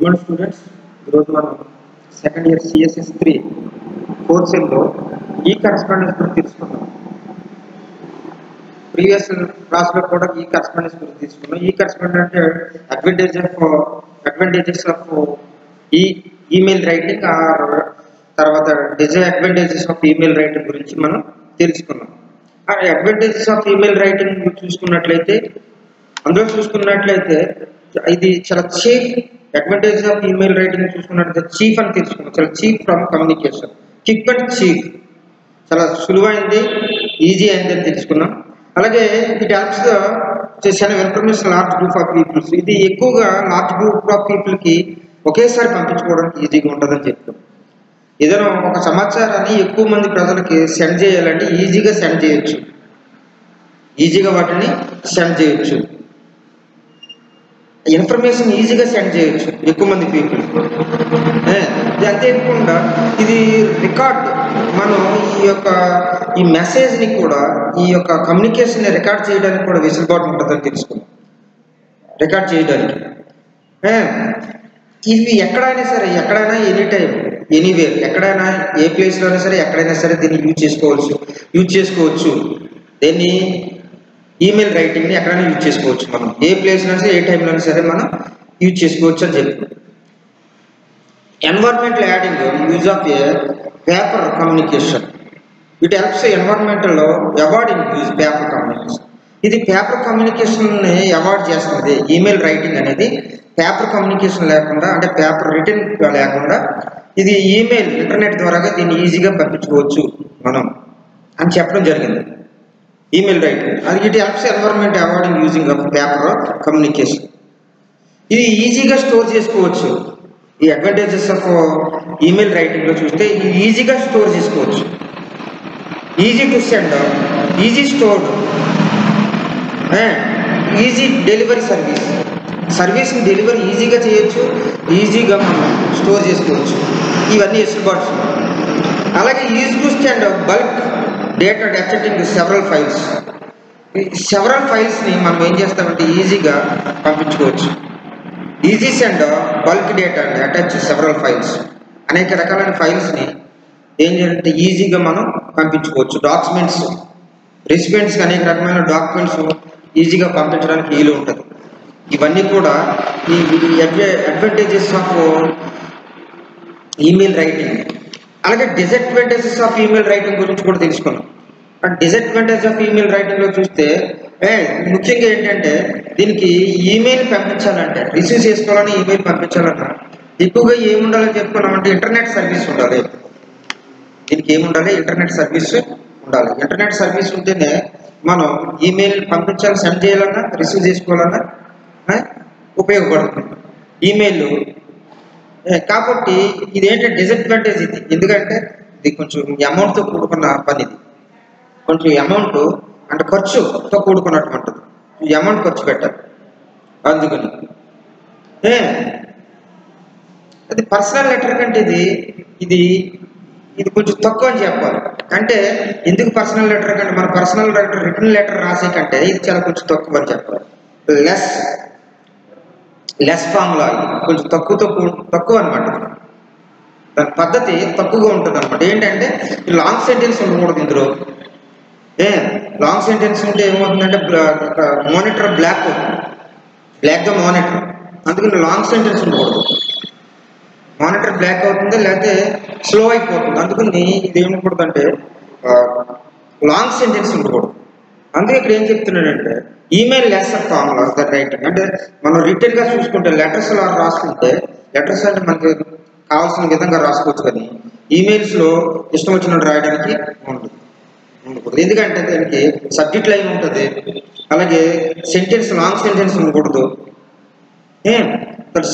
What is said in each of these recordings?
Good morning, students. Growth one second year CSS 3 fourth sem లో ఈ correspondence గురించి తీసుకున్నాం. ప్రీవియస్ క్లాస్ లో కూడా ఈ కరెస్పాండెన్స్ గురించి తీసుకున్నాం. ఈ కరెస్పాండెన్స్ అంటే అడ్వాంటేజెస్ ఆఫ్ ఈ ఈమెయిల్ రైటింగ్ తర్వాత డిసడ్వాంటేజెస్ ఆఫ్ ఈమెయిల్ రైటింగ్ గురించి మనం తెలుసుకున్నాం. ఆ అడ్వాంటేజెస్ ఆఫ్ ఈమెయిల్ రైటింగ్ చూసుకున్నట్లయితే ఇది చాలా cheap. Advantage of email writing చూసుకున్నట్లయితే చీఫ్ అని తెలుసుకున్నాం. చాలా cheap from communication, quick and cheap, చాలా సులువైంది, ఈజీ అయింది అని తెలుసుకున్నాం. అలాగే it helps send information large group of peoples. ఇది ఎక్కువగా లార్జ్ గ్రూప్ ఆఫ్ పీపుల్కి ఒకేసారి పంపించుకోవడానికి ఈజీగా ఉంటుందని చెప్తాం. ఏదైనా ఒక సమాచారాన్ని ఎక్కువ మంది ప్రజలకి సెండ్ చేయాలంటే ఈజీగా సెండ్ చేయొచ్చు, ఈజీగా వాటిని సెండ్ చేయొచ్చు, ఇన్ఫర్మేషన్ ఈజీగా సెండ్ చేయొచ్చు ఎక్కువ మంది పీపుల్. అంతేకాకుండా ఇది రికార్డ్, మనం ఈ మెసేజ్ని కూడా, ఈ యొక్క కమ్యూనికేషన్ని రికార్డ్ చేయడానికి కూడా వెసులుబాటు ఉంటుందని తెలుసుకున్నాం. రికార్డ్ చేయడానికి ఇవి ఎక్కడైనా సరే, ఎక్కడైనా ఎనీ టైం ఎనీవేర్, ఎక్కడైనా ఏ ప్లేస్లో అయినా సరే, ఎక్కడైనా సరే దీన్ని యూజ్ చేసుకోవచ్చు. దీన్ని ఈమెయిల్ రైటింగ్ని ఎక్కడైనా యూజ్ చేసుకోవచ్చు. మనం ఏ ప్లేస్లో సరే, ఏ టైంలో సరే మనం యూజ్ చేసుకోవచ్చు అని చెప్పి. Environmental adding use of a paper communication. It helps ఎన్వైర్న్మెంటల్లో అవాయిడింగ్ యూజ్ పేపర్ కమ్యూనికేషన్. ఇది పేపర్ కమ్యూనికేషన్ని అవాయిడ్ చేస్తుంది. ఈమెయిల్ రైటింగ్ అనేది పేపర్ కమ్యూనికేషన్ లేకుండా, అంటే పేపర్ రిటర్న్ లేకుండా ఇది ఈమెయిల్, ఇంటర్నెట్ ద్వారాగా దీన్ని ఈజీగా పంపించుకోవచ్చు మనం అని చెప్పడం జరిగింది. ఈమెయిల్ రైటింగ్ అది it helps environment avoiding using of paper communication. ఇది ఈజీగా స్టోర్ చేసుకోవచ్చు. ఈ అడ్వాంటేజెస్ ఆఫ్ ఈమెయిల్ రైటింగ్లో చూస్తే ఇది ఈజీగా స్టోర్ చేసుకోవచ్చు. Easy to send, easy stored, easy delivery సర్వీస్ని డెలివరీ ఈజీగా చేయొచ్చు, ఈజీగా మనం స్టోర్ చేసుకోవచ్చు. ఇవన్నీ వెసులుబాటు. అలాగే easy to send bulk data attaching several ఫైల్స్ని మనం ఏం చేస్తామంటే ఈజీగా పంపించుకోవచ్చు. Easy send bulk data and attach several files. అనేక రకాలైన ఫైల్స్ని ఏం చేయాలంటే ఈజీగా మనం పంపించుకోవచ్చు. డాక్యుమెంట్స్, రెసిపెంట్స్కి అనేక రకమైన డాక్యుమెంట్స్ ఈజీగా పంపించడానికి వీలు ఉంటుంది. ఇవన్నీ కూడా ఈ అడ్వాంటేజెస్ ఆఫ్ ఈమెయిల్ రైటింగ్. అలాగే డిసడ్వాంటేజెస్ ఆఫ్ ఈమెయిల్ రైటింగ్ గురించి కూడా తెలుసుకున్నాం. డిసడ్వాంటేజ్ ఆఫ్ ఈమెయిల్ రైటింగ్లో చూస్తే ముఖ్యంగా ఏంటంటే దీనికి ఈమెయిల్ పంపించాలంటే, రిసీవ్ చేసుకోవాలని ఈమెయిల్ పంపించాలన్నా ఎక్కువగా ఏముండాలని చెప్పుకున్నామంటే ఇంటర్నెట్ సర్వీస్ ఉండాలి. దీనికి ఏముండాలి? ఇంటర్నెట్ సర్వీస్ ఉండాలి. ఇంటర్నెట్ సర్వీస్ ఉంటేనే మనం ఈమెయిల్ పంపించాలి, సెండ్ చేయాలన్నా, రిసీవ్ చేసుకోవాలన్నా ఉపయోగపడుతుంది ఈమెయిల్. కాబట్టి ఇదేంటంటే డిసడ్వాంటేజ్ ఇది. ఎందుకంటే ఇది కొంచెం అమౌంట్తో కూడుకున్న పని. ఇది కొంచెం అమౌంట్ అంటే ఖర్చుతో కూడుకున్నటువంటిది. ఈ అమౌంట్ ఖర్చు పెట్టాలి. అందుకని అది పర్సనల్ లెటర్ కంటే ఇది కొంచెం తక్కువ అని చెప్పాలి. అంటే ఎందుకు పర్సనల్ లెటర్ కంటే, మన పర్సనల్ లెటర్ రిటర్న్ లెటర్ రాసే కంటే ఇది చాలా కొంచెం తక్కువ అని చెప్పాలి. లెస్ ఫామ్లా, ఇది కొంచెం తక్కువ అనమాట. దాని పద్ధతి తక్కువగా ఉంటుంది అనమాట. ఏంటంటే లాంగ్ సెంటెన్స్ ఉండకూడదు ఇందులో. లాంగ్ సెంటెన్స్ ఉంటే ఏమవుతుందంటే మానిటర్ బ్లాక్గా మానిటర్, అందుకని లాంగ్ సెంటెన్స్ ఉండకూడదు. మానిటర్ బ్లాక్ అవుతుంది, లేకపోతే స్లో అయిపోతుంది. అందుకని ఇది ఏమకూడదు అంటే లాంగ్ సెంటెన్స్ ఉండకూడదు. అందుకే ఇక్కడ ఏం చెప్తున్నాడంటే email less formula that writing. అంటే మనం రిటర్న్గా చూసుకుంటే లెటర్స్ రాసుకుంటే, లెటర్స్ అంటే మనకి కావాల్సిన విధంగా రాసుకోవచ్చు, కానీ ఈమెయిల్స్లో ఇష్టం వచ్చినట్టు రాయడానికి ఉండకూడదు. ఎందుకంటే దానికి సబ్జెక్ట్ లైన్ ఉంటుంది. అలాగే సెంటెన్స్, లాంగ్ సెంటెన్స్ ఉండకూడదు.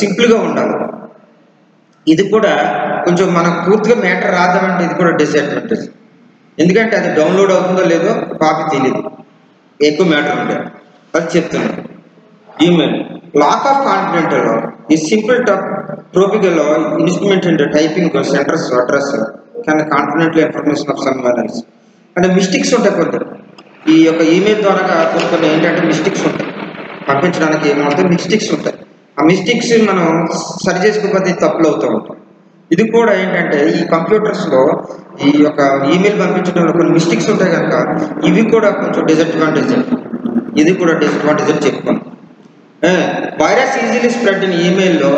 సింపుల్గా ఉండాలి. ఇది కూడా కొంచెం మనకు పూర్తిగా మ్యాటర్ రాదామంటే ఇది కూడా డిసడ్వాంటేజ్. ఎందుకంటే అది డౌన్లోడ్ అవుతుందో లేదో కాపీ తెలియదు, ఎక్కువ మ్యాటర్ ఉండే అది చెప్తున్నాను. ఈమెయిల్ లాక్ ఆఫ్ కాన్ఫిడెంట్ ఈ simple tropical instrument and typing centres address కానీ confident information of some balance అంటే మిస్టేక్స్ ఉంటాయి. కొంచెం ఈ యొక్క ఈమెయిల్ ద్వారా కొన్ని ఏంటంటే మిస్టేక్స్ ఉంటాయి. పంపించడానికి ఏమవుతాయి, మిస్టేక్స్ ఉంటాయి. ఆ మిస్టేక్స్ మనం సరి చేసుకోకపోతే తప్పులు అవుతూ ఉంటాం. ఇది కూడా ఏంటంటే ఈ కంప్యూటర్స్లో ఈ యొక్క ఈమెయిల్ పంపించడంలో కొన్ని మిస్టేక్స్ ఉంటాయి కనుక ఇవి కూడా కొంచెం డిసడ్వాంటేజ్. ఇది కూడా డిసడ్వాంటేజ్ అని చెప్పుకోండి. వైరస్ ఈజీలీ స్ప్రెడ్ ఇన్ ఈమెయిల్లో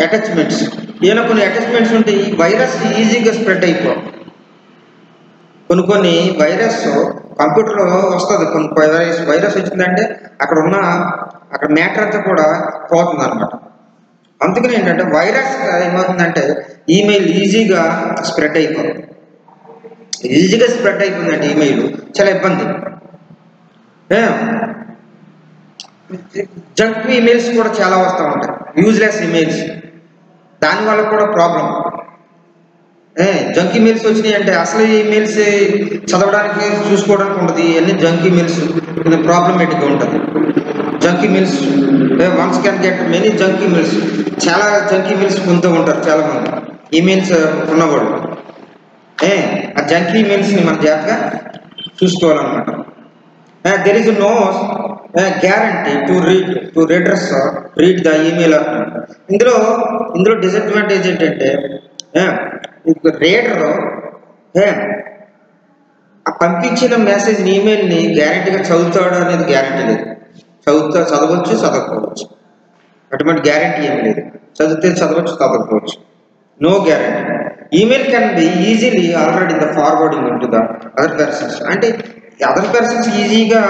అటాచ్మెంట్స్. ఏమైనా కొన్ని అటాచ్మెంట్స్ ఉంటే ఈ వైరస్ ఈజీగా స్ప్రెడ్ అయిపోవాలి. కొన్ని వైరస్ కంప్యూటర్లో వస్తుంది. కొన్ని వైరస్ వచ్చిందంటే అక్కడ మ్యాటర్ అంతా కూడా పోతుంది అనమాట. అందుకని ఏంటంటే వైరస్ ఏమవుతుందంటే ఈమెయిల్ ఈజీగా స్ప్రెడ్ అయిపోతుంది. ఈమెయిల్ చాలా ఇబ్బంది. జంక్ ఈమెయిల్స్ కూడా చాలా వస్తూ ఉంటాయి, యూజ్లెస్ ఈమెయిల్స్. దానివల్ల కూడా ప్రాబ్లం. జంక్ ఈమెయిల్స్ వచ్చినాయి అంటే అసలు ఈమెయిల్స్ చదవడానికి చూసుకోవడానికి ఉంటుంది. ఇవన్నీ జంక్ ఈమెయిల్స్ ప్రాబ్లమేటిక్గా ఉంటుంది. Junk emails once can get many junk emails. చాలా జంక్ ఈమెయిల్స్ పొందుతూ ఉంటారు చాలామంది ఈమెయిల్స్ ఉన్నవాళ్ళు. ఆ జంక్ ఈమెయిల్స్ని మన జాగ్రత్తగా చూసుకోవాలన్నమాట. There is no guarantee to readers read the email. ఇందులో డిసడ్వాంటేజ్ ఏంటంటే రీడర్ ఆ పంపించిన మెసేజ్ ఈమెయిల్ని గ్యారంటీగా చదువుతాడు అనేది గ్యారంటీ లేదు. చదవచ్చు, చదవకపోవచ్చు. అటువంటి గ్యారంటీ ఏమి లేదు. చదివితే చదవచ్చు, చదవకపోవచ్చు. No guarantee. Email can be easily already in the forwarding in to the other persons. అంటే అదర్ పర్సన్స్ ఈజీగా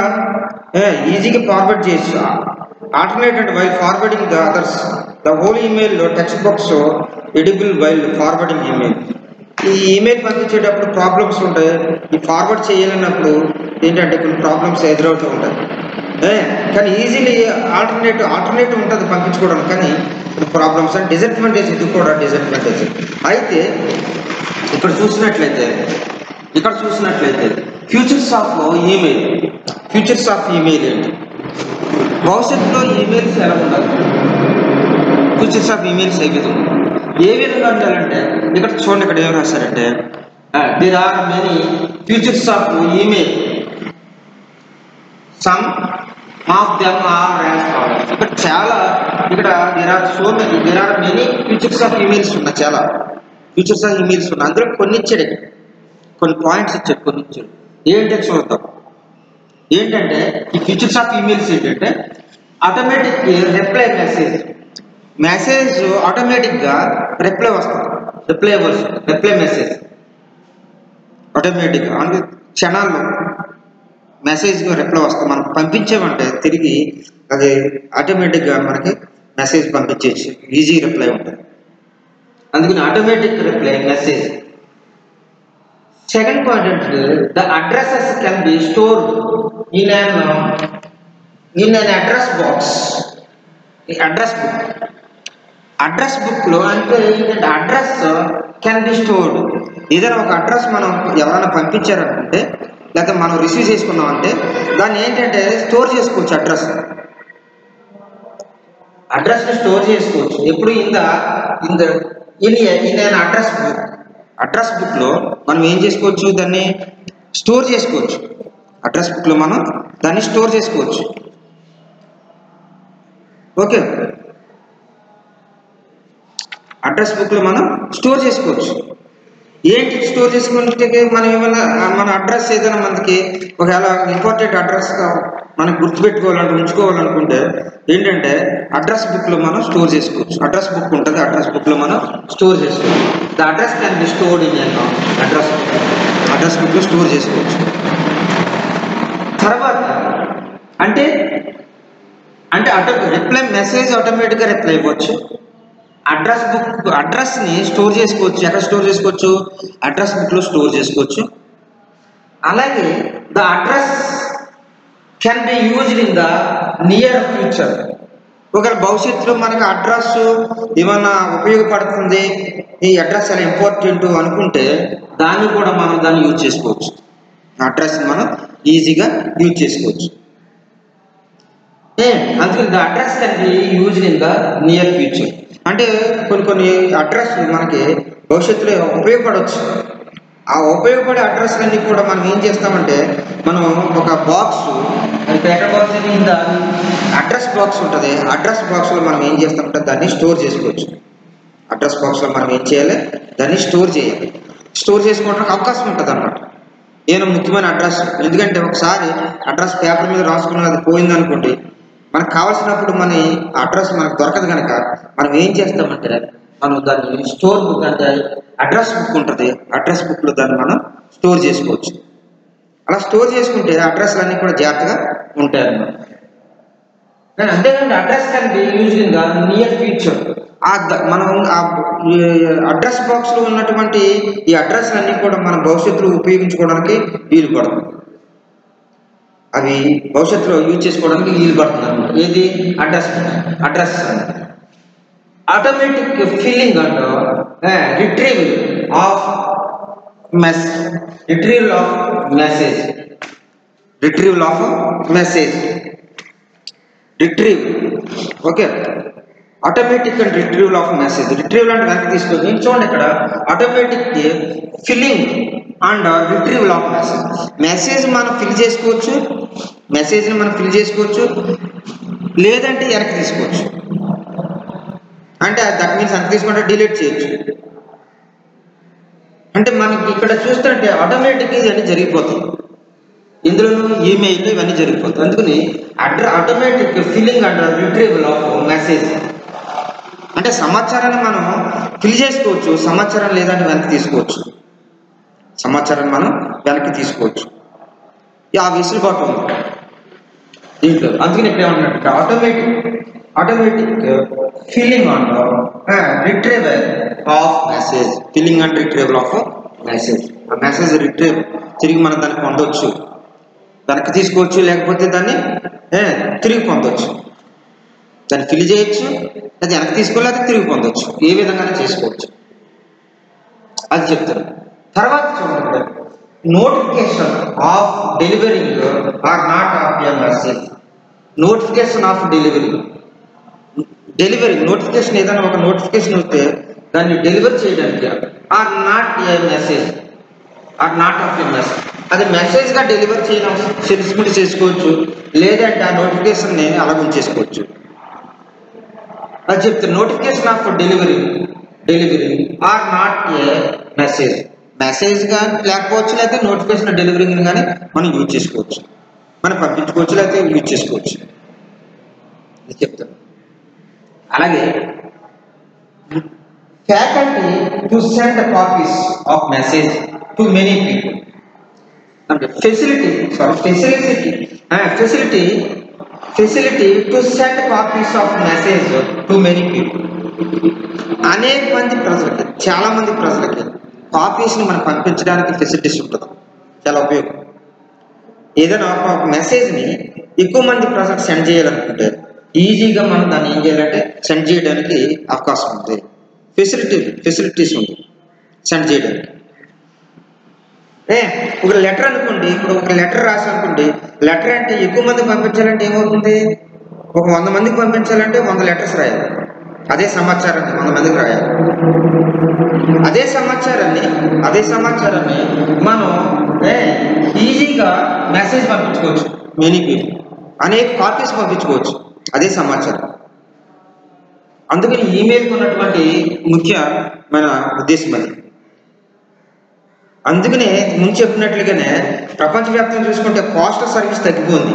ఫార్వర్డ్ చేయొచ్చు. Alternated while forwarding the others. The whole email text box edible while forwarding email. ఈ email పంపించేటప్పుడు problems ఉంటాయి. ఈ forward చేయాలన్నప్పుడు ఏంటంటే కొన్ని problems ఎదురవుతూ ఉంటాయి. కానీ ఈజీలీ ఆల్టర్నేటివ్ ఉంటుంది పంపించుకోవడానికి. కానీ ప్రాబ్లమ్స్ అండ్ డిసడ్వాంటేజ్. ఇది కూడా డిసడ్వాంటేజ్. అయితే ఇక్కడ చూసినట్లయితే ఫ్యూచర్స్ ఆఫ్ ఈమెయిల్ ఏంటి? భవిష్యత్తులో ఈమెయిల్స్ ఎలా ఉండాలి? ఫ్యూచర్స్ ఆఫ్ ఈమెయిల్స్ ఏ విధంగా ఉండాలంటే ఇక్కడ చూడండి. ఇక్కడ ఏం రాశారంటే there are many features of email, some of them are as follows. ఇక్కడ there are many features of emails ఉన్నాయి. చాలా ఫ్యూచర్స్ ఆఫ్ ఈమెయిల్స్ ఉన్నాయి. అందులో కొన్ని ఇచ్చాడు, కొన్ని పాయింట్స్ ఇచ్చాడు, కొన్ని ఇచ్చాడు. ఏంటంటే చూద్దాం. ఏంటంటే ఈ ఫ్యూచర్స్ ఆఫ్ ఈమెయిల్స్ ఏంటంటే ఆటోమేటిక్ రిప్లై మెసేజ్ ఆటోమేటిక్గా రిప్లై వస్తుంది. రిప్లై మెసేజ్ ఆటోమేటిక్గా అంటే క్షణాల్లో మెసేజ్గా రిప్లై వస్తుంది. మనం పంపించామంటే తిరిగి అది ఆటోమేటిక్గా మనకి మెసేజ్ పంపించేసి ఈజీ రిప్లై ఉంటుంది. అందుకని automatic reply message. Second point అంటే the addresses can be stored in an address box. ఈ అడ్రస్ బుక్లో అంటే ఏంటంటే అడ్రస్ కెన్ బి స్టోర్డ్. ఏదైనా ఒక అడ్రస్ మనం ఎవరైనా పంపించారనుకుంటే లేకపోతే మనం రిసీవ్ చేసుకున్నాం అంటే దాన్ని ఏంటంటే స్టోర్ చేసుకోవచ్చు. అడ్రస్ని స్టోర్ చేసుకోవచ్చు. ఎప్పుడు ఇన్ అడ్రస్ బుక్లో మనం ఏం చేసుకోవచ్చు? దాన్ని స్టోర్ చేసుకోవచ్చు. అడ్రస్ బుక్లో మనం దాన్ని స్టోర్ చేసుకోవచ్చు. ఓకే, అడ్రస్ బుక్లో మనం స్టోర్ చేసుకోవచ్చు. ఏంటి స్టోర్ చేసుకుంటే మనం ఏమన్నా మన అడ్రస్ ఏదైనా మనకి ఒకవేళ ఇంపార్టెంట్ అడ్రస్ మనకి గుర్తుపెట్టుకోవాలంటే ఉంచుకోవాలనుకుంటే ఏంటంటే అడ్రస్ బుక్లో మనం స్టోర్ చేసుకోవచ్చు. అడ్రస్ బుక్ ఉంటుంది, అడ్రస్ బుక్లో మనం స్టోర్ చేసుకోవచ్చు. The address can be stored in address బుక్లో స్టోర్ చేసుకోవచ్చు. తర్వాత అంటే రిప్లై మెసేజ్ ఆటోమేటిక్గా రిప్లై ఇవ్వచ్చు. అడ్రస్ని స్టోర్ చేసుకోవచ్చు. ఎక్కడ స్టోర్ చేసుకోవచ్చు? అడ్రస్ బుక్లో స్టోర్ చేసుకోవచ్చు. అలాగే the address can be used in the near future. ఒకవేళ భవిష్యత్తులో మనకి అడ్రస్ ఏమన్నా ఉపయోగపడుతుంది, ఈ అడ్రస్ చాలా ఇంపార్టెంట్ అనుకుంటే దాన్ని కూడా మనం దాన్ని యూజ్ చేసుకోవచ్చు. అడ్రస్ని మనం ఈజీగా యూజ్ చేసుకోవచ్చు. అందుకని the address can be used in the near future. అంటే కొన్ని అడ్రస్ మనకి భవిష్యత్తులో ఉపయోగపడవచ్చు. ఆ ఉపయోగపడే అడ్రస్లన్నీ కూడా మనం ఏం చేస్తామంటే మనం ఒక బాక్స్ పేపర్ బాక్స్ కింద అడ్రస్ బాక్స్ ఉంటుంది. అడ్రస్ బాక్స్లో మనం ఏం చేస్తామంటే దాన్ని స్టోర్ చేసుకోవచ్చు. అడ్రస్ బాక్స్లో మనం ఏం చేయాలి, దాన్ని స్టోర్ చేయాలి. స్టోర్ చేసుకోవడానికి అవకాశం ఉంటుంది అన్నమాట. ఏదో ముఖ్యమైన అడ్రస్, ఎందుకంటే ఒకసారి అడ్రస్ పేపర్ మీద రాసుకున్నది అది పోయిందనుకోండి, మనకు కావాల్సినప్పుడు మన అడ్రస్ మనకు దొరకదు కనుక మనం ఏం చేస్తామంటే మనం దాన్ని స్టోర్ బుక్ అంటే అడ్రస్ బుక్ ఉంటుంది, అడ్రస్ బుక్లో దాన్ని మనం స్టోర్ చేసుకోవచ్చు. అలా స్టోర్ చేసుకుంటే అడ్రస్లు అన్నీ కూడా జాగ్రత్తగా ఉంటాయి అన్నమాట. అంతేకాండి address can be used in the near future. మనం అడ్రస్ బాక్స్లో ఉన్నటువంటి ఈ అడ్రస్లన్నీ కూడా మనం భవిష్యత్తులో ఉపయోగించుకోవడానికి వీలు పడుతుంది. అవి భవిష్యత్తులో యూజ్ చేసుకోవడానికి వీలు పడుతుంది అన్నమాట. ఏది address automatic filling and retrieval of message retrieve. Okay, automatic and retrieval of message. Retrieval అంటే వెనక్కి తీసుకొని చూడండి ఇక్కడ automatic filling and retrieval of message మనం ఫిల్ చేసుకోవచ్చు, మెసేజ్ని మనం ఫిల్ చేసుకోవచ్చు, లేదంటే వెనక్కి తీసుకోవచ్చు. అంటే దట్ మీన్స్ వెనక్కి తీసుకుంటే డిలీట్ చేయొచ్చు. అంటే మనకి ఇక్కడ చూస్తుంటే ఆటోమేటిక్ ఇవన్నీ జరిగిపోతాయి. ఇందులోనూ ఈమెయిల్ ఇవన్నీ జరిగిపోతాయి. అందుకని automatic filling and retrieval of message అంటే సమాచారాన్ని మనం ఫిల్ చేసుకోవచ్చు, సమాచారం లేదంటే వెనక్కి తీసుకోవచ్చు, సమాచారాన్ని మనం వెనక్కి తీసుకోవచ్చు. ఆ వెసులుబాటు ఉంది దీంట్లో. అందుకని ఇక్కడ ఏమన్నట్టు automatic filling and retrieval of message. Filling and retrieval of message. ఆ మెసేజ్ రిట్రీవ్ తిరిగి మనం దాన్ని పొందవచ్చు, వెనక్కి తీసుకోవచ్చు, లేకపోతే దాన్ని తిరిగి పొందవచ్చు. దాన్ని ఫిల్ చేయొచ్చు, అది వెనక్కి తీసుకోలేకపోతే తిరిగి పొందవచ్చు. ఏ విధంగానే చేసుకోవచ్చు అది చెప్తాను. తర్వాత చూడండి, notification of delivering or not of a message. Notification of delivery notification, ఏదైనా ఒక నోటిఫికేషన్ వస్తే దాన్ని డెలివర్ చేయడానికి or not a message or not of a message. అది మెసేజ్గా డెలివర్ చేసుకుంటూ చేసుకోవచ్చు, లేదంటే ఆ నోటిఫికేషన్ని అలా ఉంచేసుకోవచ్చు. అది చెప్తాను. Notification of delivery or not a మెసేజ్గా లేకపోవచ్చు, లేకపోతే నోటిఫికేషన్ డెలివరింగ్ కానీ మనం యూజ్ చేసుకోవచ్చు, మనం పంపించుకోవచ్చు, లేకపోతే యూజ్ చేసుకోవచ్చు. ఇది చెప్తాను. అలాగే faculty to send copies of message to many people. అంటే facility to send copies of message to many people. అనేక మంది ప్రజలకి, చాలా మంది ప్రజలకి కాపీస్ని మనం పంపించడానికి ఫెసిలిటీస్ ఉంటుంది, చాలా ఉపయోగం. ఏదైనా ఒక మెసేజ్ని ఎక్కువ మంది ప్రజలకు సెండ్ చేయాలనుకుంటే ఈజీగా మనం దాన్ని ఏం చేయాలంటే సెండ్ చేయడానికి అవకాశం ఉంది, ఫెసిలిటీస్ ఉంది సెండ్ చేయడానికి. ఒక లెటర్ అనుకోండి, ఇప్పుడు ఒక లెటర్ రాసి అనుకోండి, లెటర్ అంటే ఎక్కువ మందికి పంపించాలంటే ఏమవుతుంది, ఒక 100 మందికి పంపించాలంటే 100 లెటర్స్ రాయాలి. అదే సమాచారాన్ని 100 మందికి రాయాలి. అదే సమాచారాన్ని మనం ఈజీగా మెసేజ్ పంపించుకోవచ్చు, మెనీ పీపుల్ అనేక కాపీస్ పంపించుకోవచ్చు అదే సమాచారం. అందుకని ఈమెయిల్కి ఉన్నటువంటి ముఖ్యమైన ఉద్దేశం అది. అందుకనే ముందు చెప్పినట్లుగానే ప్రపంచవ్యాప్తంగా చూసుకుంటే పోస్టల్ సర్వీస్ తగ్గిపోయింది,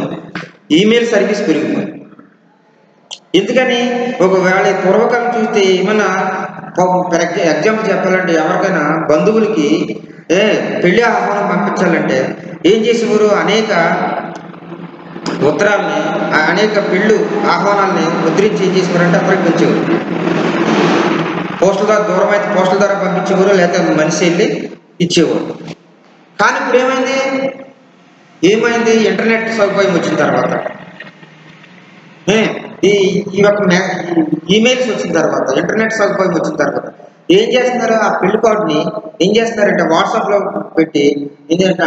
ఈమెయిల్ సర్వీస్ పెరిగిపోయింది. ఎందుకని ఒకవేళ పూర్వకాలం చూస్తే ఏమన్నా ఎగ్జాంపుల్ చెప్పాలంటే ఎవరికైనా బంధువులకి పెళ్లి ఆహ్వానం పంపించాలంటే ఏం చేసేవారు, అనేక ఉత్తరాలని, అనేక పెళ్ళు ఆహ్వానాలని ముద్రించి ఏం చేసేవారంటే అక్కడికి పంచేవారు. పోస్టల్ ద్వారా, దూరం అయితే పోస్టల్ ద్వారా పంపించేవారు, లేకపోతే మనిషి వెళ్ళి ఇచ్చేవారు. కానీ ఇప్పుడు ఏమైంది ఇంటర్నెట్ సౌకర్యం వచ్చిన తర్వాత, ఈ యొక్క ఈమెయిల్స్ వచ్చిన తర్వాత, ఇంటర్నెట్ సౌకర్యం వచ్చిన తర్వాత ఏం చేస్తున్నారు, ఆ పెళ్లి కార్డుని ఏం చేస్తున్నారంటే వాట్సాప్లో పెట్టి ఏంటంటే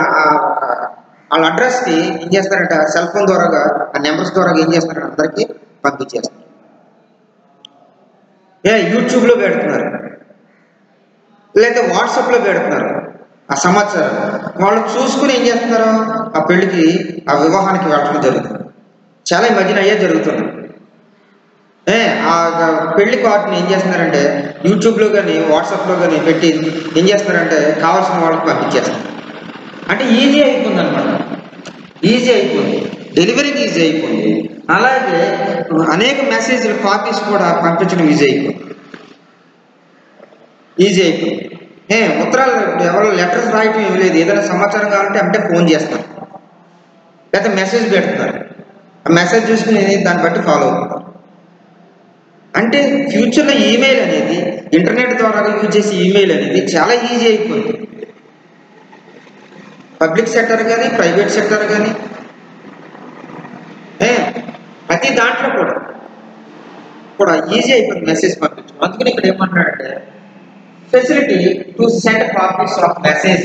వాళ్ళ అడ్రస్కి ఏం చేస్తారంటే సెల్ ఫోన్ ద్వారాగా ఆ నెంబర్స్ ద్వారా ఏం చేస్తున్నారంటే అందరికీ పంపించేస్తారు. యూట్యూబ్లో పెడుతున్నారు, లేకపోతే వాట్సాప్లో పెడుతున్నారు. ఆ సమాచారం వాళ్ళు చూసుకుని ఏం చేస్తున్నారు, ఆ పెళ్లికి ఆ వివాహానికి వెళ్ళడం జరుగుతుంది. చాలా ఈ మధ్యన అయ్యే జరుగుతుంది. ఆ పెళ్లి కార్డుని ఏం చేస్తున్నారంటే యూట్యూబ్లో కానీ వాట్సాప్లో కానీ పెట్టి ఏం చేస్తున్నారంటే కావాల్సిన వాళ్ళకి పంపించేస్తారు. అంటే ఈజీ అయిపోయింది అనమాట, ఈజీ అయిపోయింది, డెలివరీకి ఈజీ అయిపోయింది. అలాగే అనేక మెసేజ్లు కాపీస్ కూడా పంపించడం ఈజీ అయిపోయింది. ఉత్తరాలు ఎవరు లెటర్స్ రాయటం ఏమి లేదు. ఏదైనా సమాచారం కావాలంటే అంటే ఫోన్ చేస్తారు, లేకపోతే మెసేజ్ పెడుతున్నారు. ఆ మెసేజ్ చూసుకుని దాన్ని బట్టి ఫాలో అవుతున్నారు. అంటే ఫ్యూచర్లో ఈమెయిల్ అనేది, ఇంటర్నెట్ ద్వారా యూజ్ చేసే ఈమెయిల్ అనేది చాలా ఈజీ అయిపోయింది. పబ్లిక్ సెక్టర్ కానీ ప్రైవేట్ సెక్టర్ కానీ ప్రతి దాంట్లో కూడా ఈజీ అయిపోయింది మెసేజ్ పంపించడం. అందుకని ఇక్కడ ఏమంటున్నాడంటే facility to send copies of message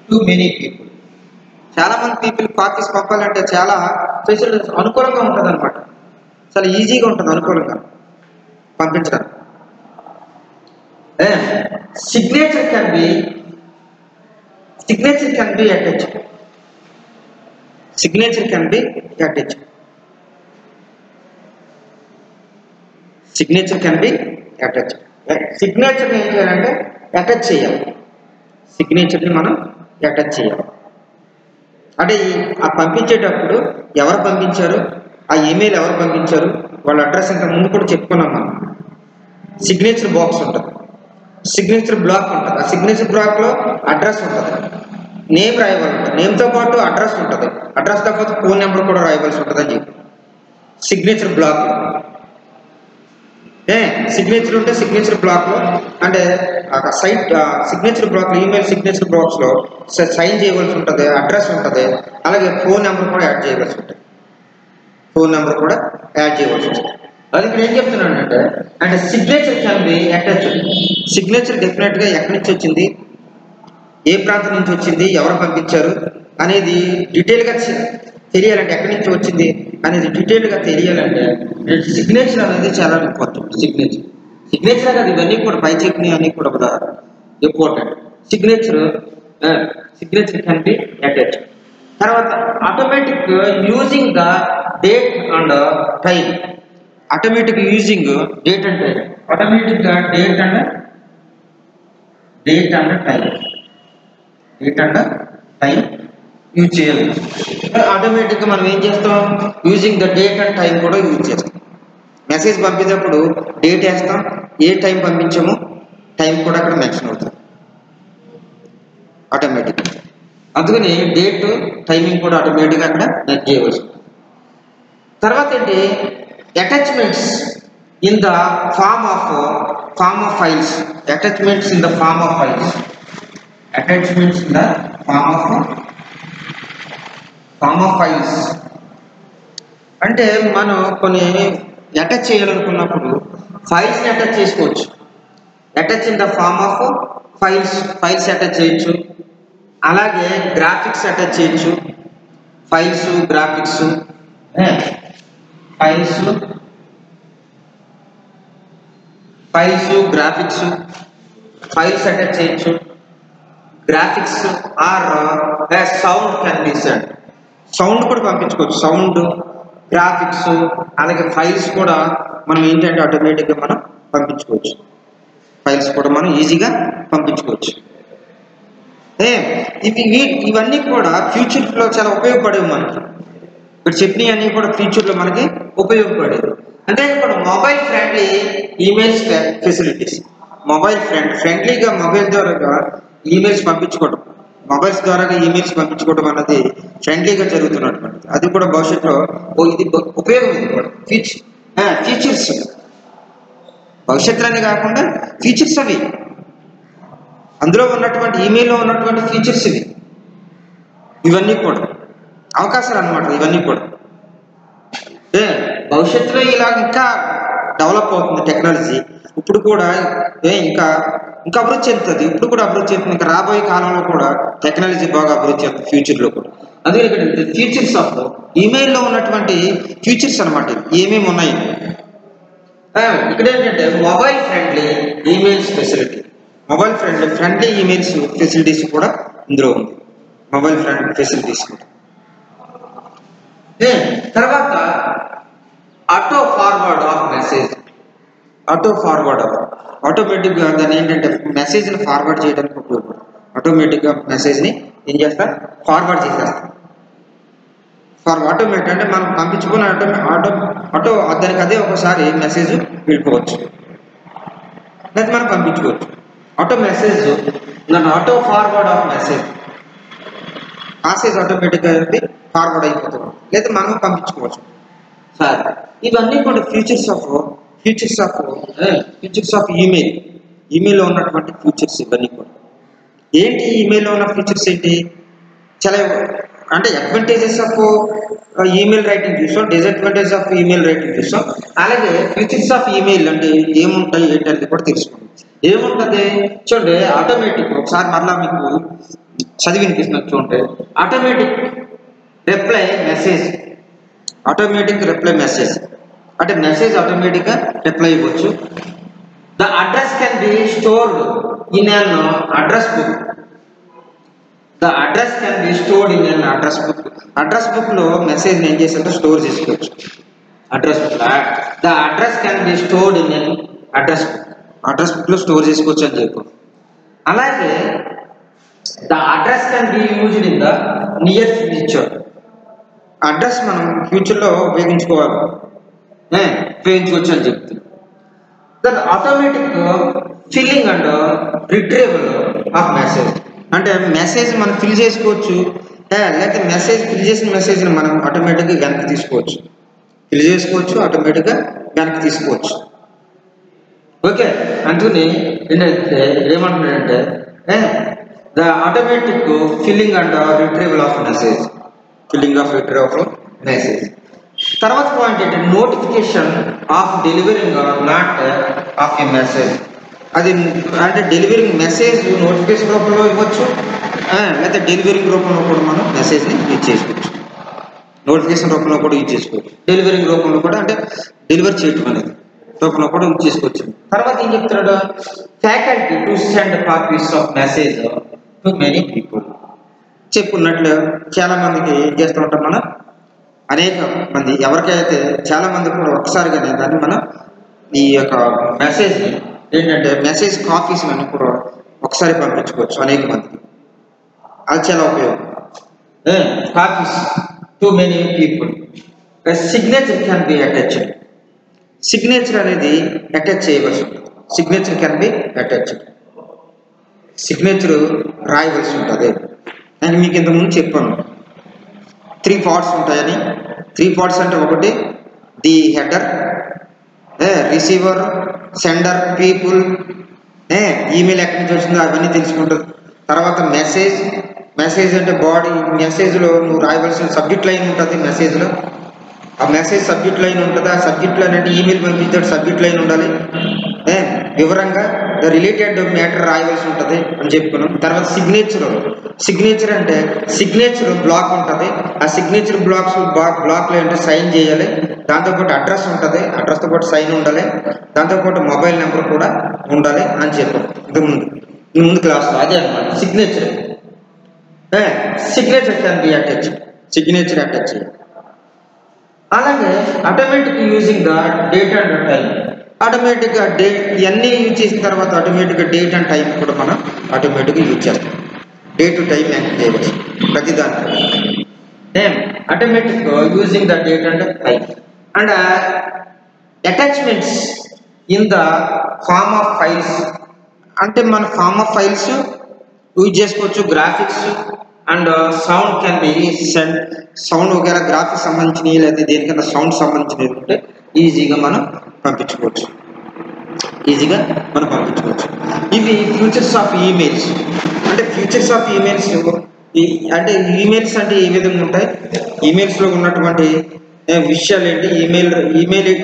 to many people. చాలా మంది పీపుల్ కాపీస్ పంపాలంటే చాలా ఫెసిలిటీస్ అనుకూలంగా ఉంటుంది అనమాట, చాలా ఈజీగా ఉంటుంది అనుకూలంగా పంపించడం. Signature can be attached. Signature can be attached. Signature can be attached. సిగ్నేచర్ని ఏం చేయాలంటే అటాచ్ చేయాలి. సిగ్నేచర్ని మనం అటాచ్ చేయాలి. అంటే ఆ పంపించేటప్పుడు ఎవరు పంపించారు, ఆ ఈమెయిల్ ఎవరు పంపించారు, వాళ్ళ అడ్రస్ ఇంత ముందు కూడా చెప్పుకున్నాం మనం. సిగ్నేచర్ బాక్స్ ఉంటుంది, సిగ్నేచర్ బ్లాక్ ఉంటుంది. ఆ సిగ్నేచర్ బ్లాక్లో అడ్రస్ ఉంటుంది, నేమ్ రాయవలసి ఉంటుంది, నేమ్తో పాటు అడ్రస్ ఉంటుంది, అడ్రస్తో పాటు ఫోన్ నెంబర్ కూడా రాయవలసి ఉంటుంది అని చెప్పి సిగ్నేచర్ బ్లాక్. సిగ్నేచర్ ఉంటే సిగ్నేచర్ బ్లాక్లో అంటే సైట్ సిగ్నేచర్ బ్లాక్లో ఈమెయిల్ సిగ్నేచర్ బాక్స్లో సైన్ చేయవలసి ఉంటుంది, అడ్రస్ ఉంటుంది, అలాగే ఫోన్ నెంబర్ కూడా యాడ్ చేయవలసి ఉంటుంది. అది ఇక్కడ ఏం చెప్తున్నానంటే అంటే signature can be attached. Signature డెఫినెట్గా ఎక్కడి నుంచి వచ్చింది, ఏ ప్రాంతం నుంచి వచ్చింది, ఎవరు పంపించారు అనేది డీటెయిల్గా తెలియాలంటే, ఎక్కడి నుంచి వచ్చింది అనేది డీటెయిల్గా తెలియాలంటే సిగ్నేచర్ అనేది చాలా ఇంపార్టెంట్. సిగ్నేచర్ అనేది ఇవన్నీ కూడా పై చెప్పినవి అన్నీ కూడా important. Signature can be attached. తర్వాత automatic using the date and time. Automatic using date and time. ఆటోమేటిక్గా డేట్ అండ్ టైం యూజ్ చేయాలి. ఆటోమేటిక్గా మనం ఏం చేస్తాం, using the date and time కూడా యూజ్ చేస్తాం. మెసేజ్ పంపించేటప్పుడు డేట్ వేస్తాం, ఏ టైం పంపించామో టైం కూడా అక్కడ మెన్షన్ అవుతుంది ఆటోమేటిక్గా. అందుకని డేట్ టైమింగ్ కూడా ఆటోమేటిక్గా అక్కడ మెన్షన్ చేయవలసి ఉంటుంది. తర్వాత ఏంటి, attachments in the form of files. Attachments in the form of files. Attachments in the form of files అంటే మనం కొన్ని అటాచ్ చేయాలనుకున్నప్పుడు ఫైల్స్ని అటాచ్ చేసుకోవచ్చు. Attach in the form of files attach చేయొచ్చు. అలాగే గ్రాఫిక్స్ అటాచ్ చేయొచ్చు. ఫైల్స్ గ్రాఫిక్స్ ఫైల్స్ అటాచ్ చేయొచ్చు. Graphics or sound can be send. Sound కూడా పంపించుకోవచ్చు. సౌండ్, గ్రాఫిక్స్, అలాగే ఫైల్స్ కూడా మనం ఏంటంటే ఆటోమేటిక్గా మనం పంపించుకోవచ్చు. ఫైల్స్ కూడా మనం ఈజీగా పంపించుకోవచ్చు. ఇవన్నీ కూడా ఫ్యూచర్లో చాలా ఉపయోగపడేవి మనకి. ఇక్కడ చెప్పినవి అన్నీ కూడా ఫ్యూచర్లో మనకి ఉపయోగపడేవి. అంటే ఇప్పుడు మొబైల్ ఫ్రెండ్లీ ఈమెయిల్స్ ఫెసిలిటీస్. ఫ్రెండ్లీగా మొబైల్ ద్వారా ఈమెయిల్స్ పంపించుకోవడం, మొబైల్స్ ద్వారా ఈమెయిల్స్ పంపించుకోవడం అన్నది ఫ్రెండ్లీగా జరుగుతున్నటువంటిది. అది కూడా భవిష్యత్తులో ఇది ఉపయోగం. ఇది కూడా ఫీచర్స్ భవిష్యత్తులోనే కాకుండా ఫీచర్స్ అవి అందులో ఉన్నటువంటి ఈమెయిల్లో ఉన్నటువంటి ఫీచర్స్ ఇవన్నీ కూడా అవకాశాలు అన్నమాట. ఇవన్నీ కూడా భవిష్యత్తులో ఇలా ఇంకా డెవలప్ అవుతుంది టెక్నాలజీ. ఇప్పుడు కూడా ఇంకా అభివృద్ధి చెందుతుంది. ఇప్పుడు కూడా అభివృద్ధి చెందుతుంది. ఇంకా రాబోయే కాలంలో కూడా టెక్నాలజీ బాగా అభివృద్ధి చెందుతుంది ఫ్యూచర్లో కూడా. అదే ఇక్కడ ఫీచర్స్ ఆఫ్ ఈమెయిల్లో ఉన్నటువంటి ఫీచర్స్ అనమాట. ఏమేమి ఉన్నాయి ఇక్కడ ఏంటంటే mobile friendly emails facility. Mobile friendly emails facilities కూడా ఇందులో ఉంది, మొబైల్ ఫ్రెండ్ ఫెసిలిటీస్. తర్వాత auto forward of message. Auto forward ఆటోమేటిక్గా దాన్ని ఏంటంటే మెసేజ్ని ఫార్వర్డ్ చేయడానికి ఉపయోగపడుతుంది. ఆటోమేటిక్గా మెసేజ్ని ఏం చేస్తా, ఫార్వర్డ్ చేసేస్తాం. ఆటోమేటిక్ అంటే మనం పంపించుకున్న ఆటో దానికి అదే ఒకసారి మెసేజ్ వెళ్ళిపోవచ్చు, లేదా మనం పంపించుకోవచ్చు. ఆటో మెసేజ్ దాని ఆటో ఫార్వర్డ్ ఆఫ్ మెసేజ్ ఆటోమేటిక్గా ఫార్వర్డ్ అయిపోతుంది, లేదా మనం పంపించుకోవచ్చు. సార్ ఇవన్నీ కూడా ఫీచర్స్ ఆఫ్ ఈమెయిల్లో ఉన్నటువంటి ఫీచర్స్. ఇవన్నీ కూడా ఏంటి, ఈమెయిల్లో ఉన్న ఫీచర్స్ ఏంటి, చాలా అంటే అడ్వాంటేజెస్ ఆఫ్ ఈమెయిల్ రైటింగ్ చూసాం, డిసడ్వాంటేజ్ ఆఫ్ ఈమెయిల్ రైటింగ్ చూసాం. అలాగే ఫీచర్స్ ఆఫ్ ఈమెయిల్ అంటే ఏముంటాయి ఏంటంటే కూడా తెలుసుకోండి. ఏముంటుంది చూడండి, ఆటోమేటిక్ ఒకసారి మరలా మీకు చదివి వినిపిస్తున్నారు చూడండి. ఆటోమేటిక్ రిప్లై మెసేజ్ అంటే మెసేజ్ ఆటోమేటిక్గా రిప్లై ఇవ్వచ్చు. The address can be stored in an address book. Address బుక్లో మెసేజ్ని ఏం చేస్తుంటే స్టోర్ చేసుకోవచ్చు. The address can be stored in an address బుక్లో స్టోర్ చేసుకోవచ్చు అని చెప్పు. అలాగే the address can be used in the near future. Address మనం ఫ్యూచర్లో ఉపయోగించుకోవచ్చు అని చెప్తుంది. That automatic filling and retrieval of message. అంటే మెసేజ్ మనం ఫిల్ చేసుకోవచ్చు, లేకపోతే ఫిల్ చేసిన మెసేజ్ని మనం ఆటోమేటిక్గా వెనక్కి తీసుకోవచ్చు. ఆటోమేటిక్గా వెనక్కి తీసుకోవచ్చు. ఓకే, అందుకని ఏంటంటే ఏమంటున్నాడంటే the automatic filling and retrieval of message. తర్వాత పాయింట్ ఏంటంటే notification of delivering not of a message. అది అంటే డెలివరింగ్ మెసేజ్ నోటిఫికేషన్ రూపంలో ఇవ్వచ్చు, లేకపోతే డెలివరింగ్ రూపంలో కూడా మనం మెసేజ్ని యూజ్ చేసుకోవచ్చు. నోటిఫికేషన్ రూపంలో కూడా యూజ్ చేసుకోవచ్చు, డెలివరింగ్ రూపంలో కూడా అంటే డెలివరీ చేయటం అనేది రూపంలో కూడా యూజ్ చేసుకోవచ్చు. తర్వాత ఏం చెప్తున్నాడు, faculty to send copies of message to many people. చెప్పుకున్నట్లు చాలా మందికి ఏం చేస్తూ ఉంటాం మనం, అనేక మంది ఎవరికైతే చాలా మంది కూడా ఒకసారిగానే దాన్ని మనం ఈ యొక్క మెసేజ్ని ఏంటంటే మెసేజ్ కాపీస్ అన్ని కూడా ఒకసారి పంపించుకోవచ్చు అనేక మందికి. అది చాలా ఉపయోగం. Copies to many people. Signature can be attached. Signature అనేది అటాచ్ చేయవలసి ఉంటుంది. సిగ్నేచర్ రాయవలసి ఉంటుంది. నేను మీకు ఇంతకుముందు చెప్పాను 3 parts ఉంటాయని. 3 parts అంటే ఒకటి the header, receiver, sender, people, email ఎక్కడి నుంచి వచ్చిందో అవన్నీ తెలుసుకుంటుంది. తర్వాత మెసేజ్ అంటే బాడీ. మెసేజ్లో నువ్వు రాయవలసిన సబ్జెక్ట్ లైన్ ఉంటుంది. మెసేజ్లో ఆ మెసేజ్ సబ్జెక్ట్ లైన్ ఉంటుంది. ఆ సబ్జెక్ట్ లైన్ అంటే ఈమెయిల్ పంపించాడు సబ్జెక్ట్ లైన్ ఉండాలి. వివరంగా రిలేటెడ్ మ్యాటర్ రాయవలసి ఉంటుంది అని చెప్పుకున్నాం. తర్వాత సిగ్నేచర్ అంటే సిగ్నేచర్ బ్లాక్ ఉంటుంది. ఆ సిగ్నేచర్ బ్లాక్లో ఏంటంటే సైన్ చేయాలి. దాంతోపాటు అడ్రస్ ఉంటుంది, అడ్రస్తో పాటు సైన్ ఉండాలి, దాంతోపాటు మొబైల్ నెంబర్ కూడా ఉండాలి అని చెప్పాం ముందు క్లాస్లో. అదే అనమాట signature. Can B attach. Signature attach చేయాలి. అలాగే automatic using the date and time. ఆటోమేటిక్గా ఇవన్నీ యూజ్ చేసిన తర్వాత ఆటోమేటిక్గా డేట్ అండ్ టైం కూడా మనం ఆటోమేటిక్గా యూజ్ చేస్తాం. డే టు టైం ఎంటర్ చేయవచ్చు ప్రతిదానికి. Automatic using the date and time. And attachments in the form of files. అంటే మన ఫార్మ్ ఆఫ్ ఫైల్స్ యూజ్ చేసుకోవచ్చు. Graphics and sound can be send. Sound వగేరా గ్రాఫిక్స్ సంబంధించినవి లేదా దేనికన్నా సౌండ్ సంబంధించినవి ఉంటే ఈజీగా మనం పంపించుకోవచ్చు. ఇవి ఫ్యూచర్స్ ఆఫ్ ఈమెయిల్స్. అంటే ఫ్యూచర్స్ ఆఫ్ ఈమెయిల్స్ అంటే ఈమెయిల్స్ అంటే ఏ విధంగా ఉంటాయి, ఈమెయిల్స్లో ఉన్నటువంటి విషయాలు ఏంటి, ఈమెయిల్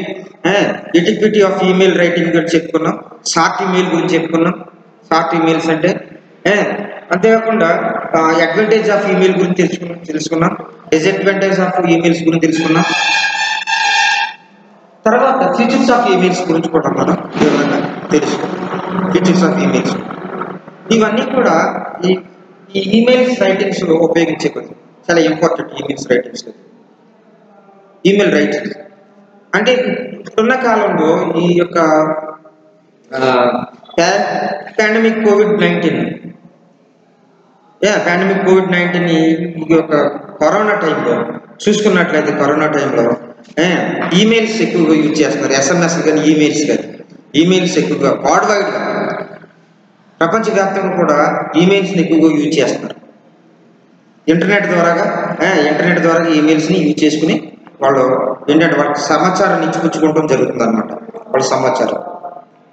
ఎటిక్విటీ ఆఫ్ ఈమెయిల్ రైటింగ్ గురించి చెప్పుకున్నాం. షార్ట్ ఈమెయిల్ గురించి చెప్పుకున్నాం. షార్ట్ ఈమెయిల్స్ అంటే అంతేకాకుండా అడ్వాంటేజ్ ఆఫ్ ఈమెయిల్ గురించి తెలుసుకున్నాం. డిసడ్వాంటేజ్ ఆఫ్ ఈమెయిల్స్ గురించి తెలుసుకున్నాం. తర్వాత ఫీచర్స్ ఆఫ్ ఈమెయిల్స్ గురించి కూడా మనం వివరంగా తెలుసుకున్నాం. ఫీచర్స్ ఆఫ్ ఈమెయిల్స్ ఇవన్నీ కూడా ఈ ఈ ఈమెయిల్స్ రైటింగ్స్ లో ఉపయోగించే కొద్ది చాలా important emails writings. Email writing అంటే ఇప్పుడున్న కాలంలో ఈ యొక్క పాండమిక్ కోవిడ్-19 పాండమిక్ కోవిడ్-19 ఈ యొక్క కరోనా టైంలో చూసుకున్నట్లయితే కరోనా టైంలో ఈమెయిల్స్ ఎక్కువగా యూజ్ చేస్తున్నారు. ఎస్ఎంఎస్ కానీ ఈమెయిల్స్ ఎక్కువగా వరల్డ్ వైడ్గా ప్రపంచవ్యాప్తంగా కూడా ఈమెయిల్స్ని ఎక్కువగా యూజ్ చేస్తున్నారు. ఇంటర్నెట్ ద్వారా ఈమెయిల్స్ని యూజ్ చేసుకుని వాళ్ళు ఏంటంటే వాళ్ళకి సమాచారాన్ని ఇచ్చిపుచ్చుకోవడం జరుగుతుంది అనమాట. వాళ్ళ సమాచారం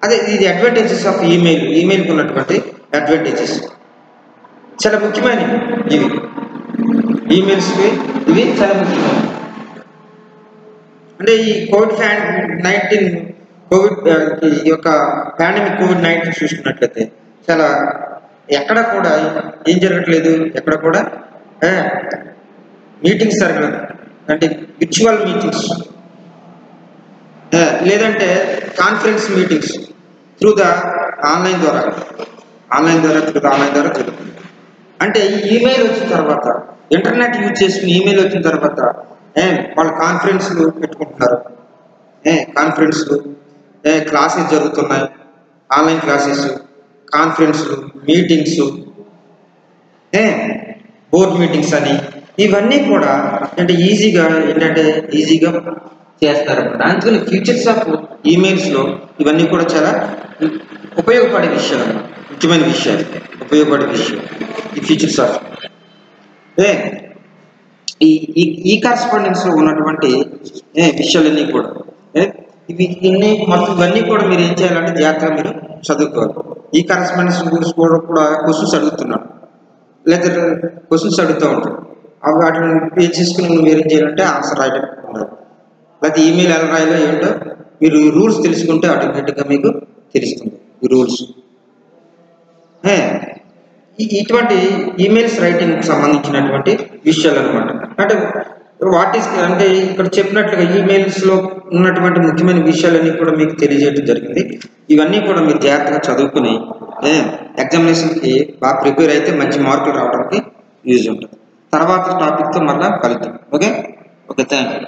అదే ఇది అడ్వాంటేజెస్ ఆఫ్ ఈమెయిల్కి ఉన్నటువంటి అడ్వాంటేజెస్ చాలా ముఖ్యమైనవి. ఇవి ఈమెయిల్స్కి ఇవి చాలా ముఖ్యమైనవి. అంటే ఈ కోవిడ్-19 ఈ యొక్క పాండమిక్ కోవిడ్-19 చూసుకున్నట్లయితే చాలా ఎక్కడ కూడా ఏం జరగట్లేదు, ఎక్కడ కూడా మీటింగ్స్ జరగలేదు. అంటే విర్చువల్ మీటింగ్స్ లేదంటే conference meetings through the online ద్వారా జరుగుతుంది. అంటే ఈమెయిల్ వచ్చిన తర్వాత ఇంటర్నెట్ యూజ్ చేసుకుని ఈమెయిల్ వచ్చిన తర్వాత వాళ్ళు కాన్ఫరెన్స్లు పెట్టుకుంటున్నారు. కాన్ఫరెన్స్లు క్లాసెస్ జరుగుతున్నాయి, ఆన్లైన్ క్లాసెస్, కాన్ఫరెన్స్లు, మీటింగ్స్, బోర్డ్ మీటింగ్స్ అని ఇవన్నీ కూడా అంటే ఈజీగా చేస్తారన్నమాట. అందుకని ఫీచర్స్ ఆఫ్ ఈమెయిల్స్లో ఇవన్నీ కూడా చాలా ఉపయోగపడే విషయాలు అన్నమాట. ముఖ్యమైన విషయాలు, ఉపయోగపడే విషయం ఈ ఫీచర్స్ ఆఫ్ ఈ కరెస్పాండెన్స్లో ఉన్నటువంటి విషయాలన్నీ కూడా ఇవన్నీ కూడా మీరు ఏం చేయాలంటే జాగ్రత్తగా మీరు చదువుకోవాలి. ఈ కరెస్పాండెన్స్ గురించి కూడా క్వశ్చన్స్ అడుగుతున్నాను, లేదా క్వశ్చన్స్ అడుగుతూ ఉంటాడు. అవి వాటిని పే చేసుకుని మీరు ఏం చేయాలంటే ఆన్సర్ రాయడం ఉండాలి. లేకపోతే ఈమెయిల్ ఎలా రాయాలో ఏంటో మీరు రూల్స్ తెలుసుకుంటే ఆటోమేటిక్గా మీకు తెలుస్తుంది ఈ రూల్స్. ఇటువంటి ఈమెయిల్స్ రైటింగ్కి సంబంధించినటువంటి విషయాలు అనమాట. అంటే ఇక్కడ చెప్పినట్లుగా ఈమెయిల్స్లో ఉన్నటువంటి ముఖ్యమైన విషయాలన్నీ కూడా మీకు తెలియజేయడం జరిగింది. ఇవన్నీ కూడా మీరు జాగ్రత్తగా చదువుకుని ఎగ్జామినేషన్కి బాగా ప్రిపేర్ అయితే మంచి మార్కులు రావడానికి యూజ్ ఉంటుంది. తర్వాత టాపిక్తో మళ్ళీ కలుద్దాం. Okay, thank you.